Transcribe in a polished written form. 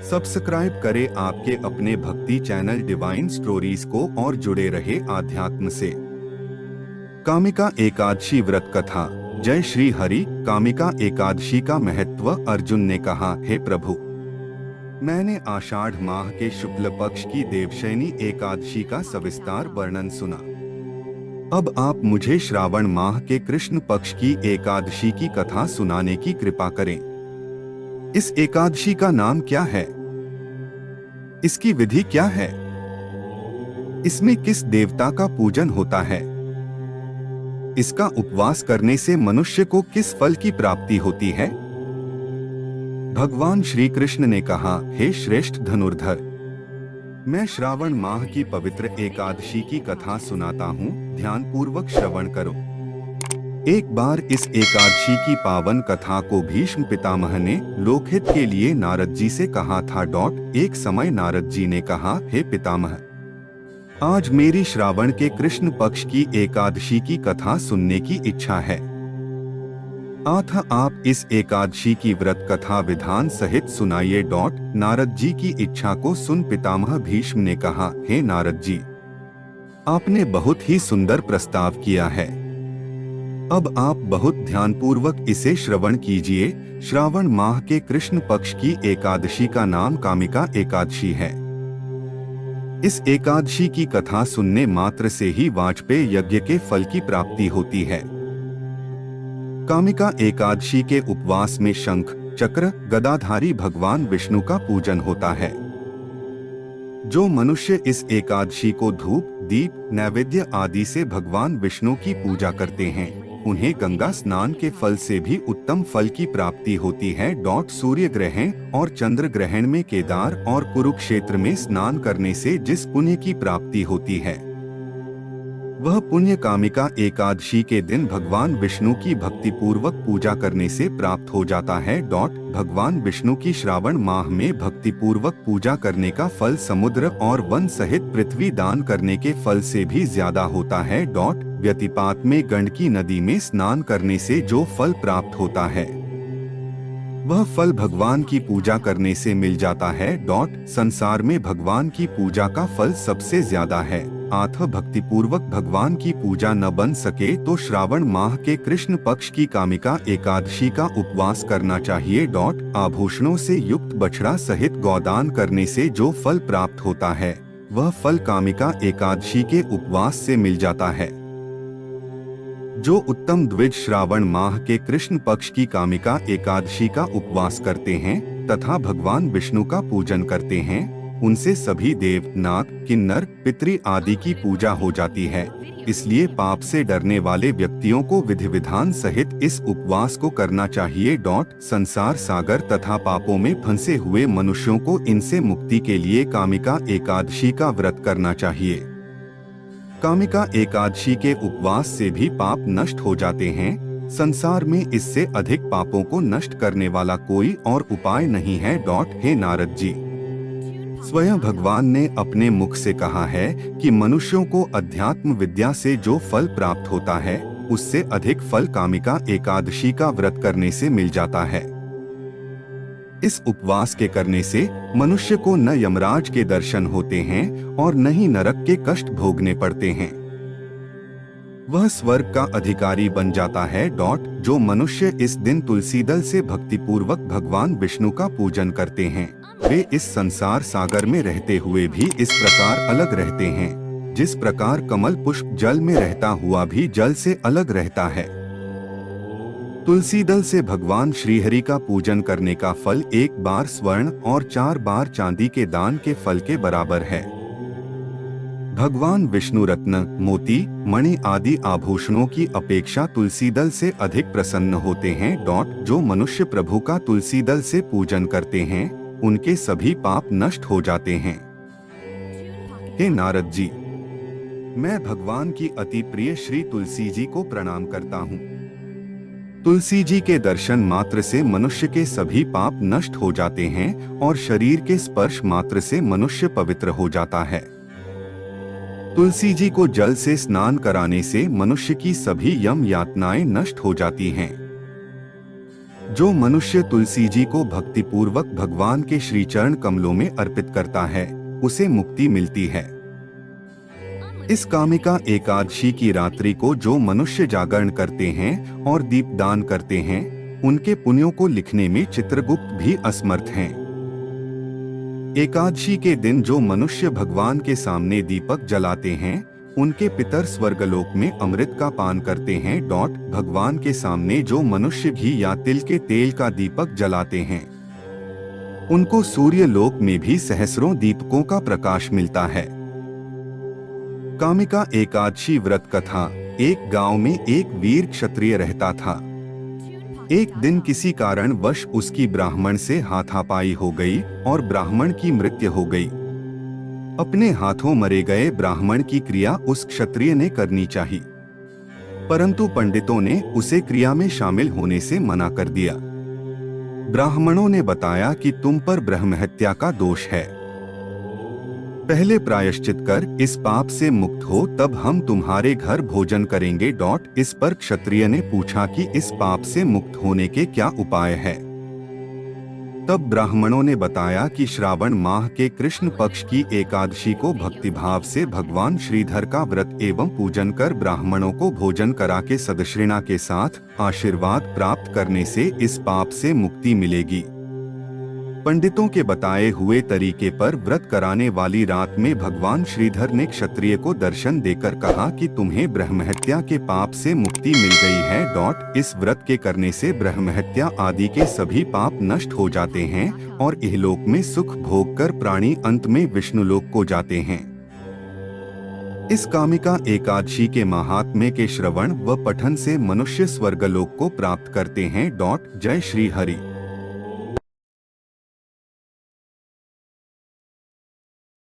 Subscribe करें आपके अपने भक्ति चैनल डिवाइन स्टोरीज को और जुड़े रहे आध्यात्म से। कामिका एकादशी व्रत कथा। जय श्री हरि। कामिका एकादशी का महत्व। अर्जुन ने कहा, हे प्रभु, मैंने आषाढ़ माह के शुक्ल पक्ष की देवशयनी एकादशी का सविस्तार वर्णन सुना। अब आप मुझे श्रावण माह के कृष्ण पक्ष की एकादशी की कथा सुनाने की कृपा करें। इस एकादशी का नाम क्या है? इसकी विधि क्या है? इसमें किस देवता का पूजन होता है? इसका उपवास करने से मनुष्य को किस फल की प्राप्ति होती है? भगवान श्री कृष्ण ने कहा, हे श्रेष्ठ धनुर्धर, मैं श्रावण माह की पवित्र एकादशी की कथा सुनाता हूँ, ध्यान पूर्वक श्रवण करो। एक बार इस एकादशी की पावन कथा को भीष्म पितामह ने लोकहित के लिए नारद जी से कहा था। एक समय नारद जी ने कहा, हे पितामह, आज मेरी श्रावण के कृष्ण पक्ष की एकादशी की कथा सुनने की इच्छा है। अतः आप इस एकादशी की व्रत कथा विधान सहित सुनाइए। नारद जी की इच्छा को सुन पितामह भीष्म ने कहा, हे नारद जी, आपने बहुत ही सुंदर प्रस्ताव किया है। अब आप बहुत ध्यानपूर्वक इसे श्रवण कीजिए। श्रावण माह के कृष्ण पक्ष की एकादशी का नाम कामिका एकादशी है। इस एकादशी की कथा सुनने मात्र से ही वाजपेय यज्ञ के फल की प्राप्ति होती है। कामिका एकादशी के उपवास में शंख, चक्र, गदाधारी भगवान विष्णु का पूजन होता है। जो मनुष्य इस एकादशी को धूप, दीप, नैवेद्य आदि से भगवान विष्णु की पूजा करते हैं, उन्हें गंगा स्नान के फल से भी उत्तम फल की प्राप्ति होती है। सूर्य ग्रहण और चंद्र ग्रहण में केदार और कुरुक्षेत्र में स्नान करने से जिस पुण्य की प्राप्ति होती है, वह पुण्य कामिका एकादशी के दिन भगवान विष्णु की भक्ति पूर्वक पूजा करने से प्राप्त हो जाता है। भगवान विष्णु की श्रावण माह में भक्ति पूर्वक पूजा करने का फल समुद्र और वन सहित पृथ्वी दान करने के फल से भी ज्यादा होता है। व्यतिपात में गंडकी नदी में स्नान करने से जो फल प्राप्त होता है, वह फल भगवान की पूजा करने से मिल जाता है। संसार में भगवान की पूजा का फल सबसे ज्यादा है। अतः भक्ति पूर्वक भगवान की पूजा न बन सके तो श्रावण माह के कृष्ण पक्ष की कामिका एकादशी का उपवास करना चाहिए। आभूषणों से युक्त बछड़ा सहित गौदान करने से जो फल प्राप्त होता है, वह फल कामिका एकादशी के उपवास से मिल जाता है। जो उत्तम द्विज श्रावण माह के कृष्ण पक्ष की कामिका एकादशी का उपवास करते हैं तथा भगवान विष्णु का पूजन करते हैं, उनसे सभी देव, नाग, किन्नर, पितृ आदि की पूजा हो जाती है। इसलिए पाप से डरने वाले व्यक्तियों को विधि विधान सहित इस उपवास को करना चाहिए। संसार सागर तथा पापों में फंसे हुए मनुष्यों को इनसे मुक्ति के लिए कामिका एकादशी का व्रत करना चाहिए। कामिका एकादशी के उपवास से भी पाप नष्ट हो जाते हैं। संसार में इससे अधिक पापों को नष्ट करने वाला कोई और उपाय नहीं है। हे नारद जी, स्वयं भगवान ने अपने मुख से कहा है कि मनुष्यों को अध्यात्म विद्या से जो फल प्राप्त होता है, उससे अधिक फल कामिका एकादशी का व्रत करने से मिल जाता है। इस उपवास के करने से मनुष्य को न यमराज के दर्शन होते हैं और न ही नरक के कष्ट भोगने पड़ते हैं। वह स्वर्ग का अधिकारी बन जाता है। जो मनुष्य इस दिन तुलसी दल से भक्ति पूर्वक भगवान विष्णु का पूजन करते हैं, वे इस संसार सागर में रहते हुए भी इस प्रकार अलग रहते हैं, जिस प्रकार कमल पुष्प जल में रहता हुआ भी जल से अलग रहता है। तुलसी दल से भगवान श्रीहरि का पूजन करने का फल 1 बार स्वर्ण और 4 बार चांदी के दान के फल के बराबर है। भगवान विष्णु रत्न, मोती, मणि आदि आभूषणों की अपेक्षा तुलसी दल से अधिक प्रसन्न होते हैं। जो मनुष्य प्रभु का तुलसी दल से पूजन करते हैं, उनके सभी पाप नष्ट हो जाते हैं। हे नारद जी, मैं भगवान की अति प्रिय श्री तुलसी जी को प्रणाम करता हूँ। तुलसी जी के दर्शन मात्र से मनुष्य के सभी पाप नष्ट हो जाते हैं और शरीर के स्पर्श मात्र से मनुष्य पवित्र हो जाता है। तुलसी जी को जल से स्नान कराने से मनुष्य की सभी यम यातनाएं नष्ट हो जाती हैं। जो मनुष्य तुलसी जी को भक्तिपूर्वक भगवान के श्री चरण कमलों में अर्पित करता है उसे मुक्ति मिलती है। इस कामिका एकादशी की रात्रि को जो मनुष्य जागरण करते हैं और दीपदान करते हैं उनके पुण्यों को लिखने में चित्रगुप्त भी असमर्थ हैं। एकादशी के दिन जो मनुष्य भगवान के सामने दीपक जलाते हैं उनके पितर स्वर्गलोक में अमृत का पान करते हैं। भगवान के सामने जो मनुष्य घी या तिल के तेल का दीपक जलाते हैं उनको सूर्य लोक में भी सहस्रों दीपकों का प्रकाश मिलता है। कामिका एकादशी व्रत कथा। एक गांव में एक वीर क्षत्रिय रहता था। एक दिन किसी कारणवश उसकी ब्राह्मण से हाथापाई हो गई और ब्राह्मण की मृत्यु हो गई। अपने हाथों मरे गए ब्राह्मण की क्रिया उस क्षत्रिय ने करनी चाहिए, परंतु पंडितों ने उसे क्रिया में शामिल होने से मना कर दिया। ब्राह्मणों ने बताया कि तुम पर ब्रह्महत्या का दोष है, पहले प्रायश्चित कर इस पाप से मुक्त हो तब हम तुम्हारे घर भोजन करेंगे। इस पर क्षत्रिय ने पूछा कि इस पाप से मुक्त होने के क्या उपाय है। तब ब्राह्मणों ने बताया कि श्रावण माह के कृष्ण पक्ष की एकादशी को भक्तिभाव से भगवान श्रीधर का व्रत एवं पूजन कर ब्राह्मणों को भोजन करा के सदश्रेणा के साथ आशीर्वाद प्राप्त करने से इस पाप से मुक्ति मिलेगी। पंडितों के बताए हुए तरीके पर व्रत कराने वाली रात में भगवान श्रीधर ने क्षत्रिय को दर्शन देकर कहा कि तुम्हें ब्रह्महत्या के पाप से मुक्ति मिल गई है। इस व्रत के करने से ब्रह्महत्या आदि के सभी पाप नष्ट हो जाते हैं और इहलोक में सुख भोग कर प्राणी अंत में विष्णुलोक को जाते हैं। इस कामिका एकादशी के महात्म्य के श्रवण व पठन से मनुष्य स्वर्गलोक को प्राप्त करते हैं। जय श्री हरि।